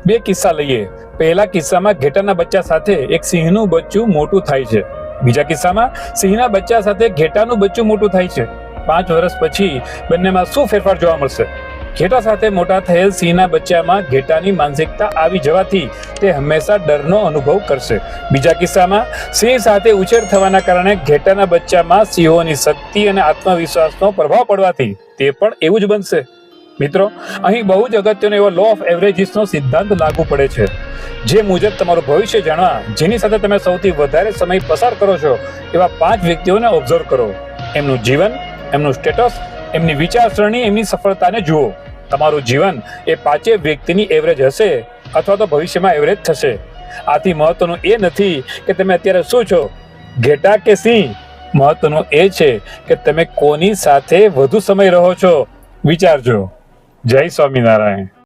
બે કિસ્સા લઈએ। પહેલા કિસ્સામાં ઘેટાના બચ્ચા સાથે એક સિંહનું બચ્ચું મોટું થાય છે। બીજા કિસ્સામાં સિંહના બચ્ચા સાથે ઘેટાનું બચ્ચું મોટું થાય છે। 5 વર્ષ પછી બંનેમાં શું ફેરફાર જોવા મળશે? ઘેટા સાથે મોટા થયેલ સિંહના બચ્ચામાં ઘેટાની માનસિકતા આવી જવાથી તે હંમેશા ડરનો અનુભવ કરશે। બીજા કિસ્સામાં સિંહ સાથે ઉછેર થવાના કારણે ઘેટાના બચ્ચામાં સિંહોની શક્તિ અને આત્મવિશ્વાસનો પ્રભાવ પડવાથી તે પણ એવું જ બનશે। મિત્રો, અહીં બહુ જ અગત્યનો એવો લો ઓફ એવરેજીસનો સિદ્ધાંત લાગુ પડે છે, જે મુજબ તમારું ભવિષ્ય જાણવા જેની સાથે તમે સૌથી વધારે સમય પસાર કરો છો એવા 5 વ્યક્તિઓને ઓબ્ઝર્વ કરો। એમનું જીવન, એમનું સ્ટેટસ, એમની વિચારસરણી, એમની સફળતાને જુઓ। તમારું જીવન એ 5 વ્યક્તિની એવરેજ હશે અથવા તો ભવિષ્યમાં એવરેજ થશે। આથી મહત્વનું એ નથી કે તમે અત્યારે શું છો, ઘેટા કે સિંહ। મહત્વનું એ છે કે તમે કોની સાથે વધુ સમય રહો છો। વિચારજો। જય સ્વામિનારાયણ।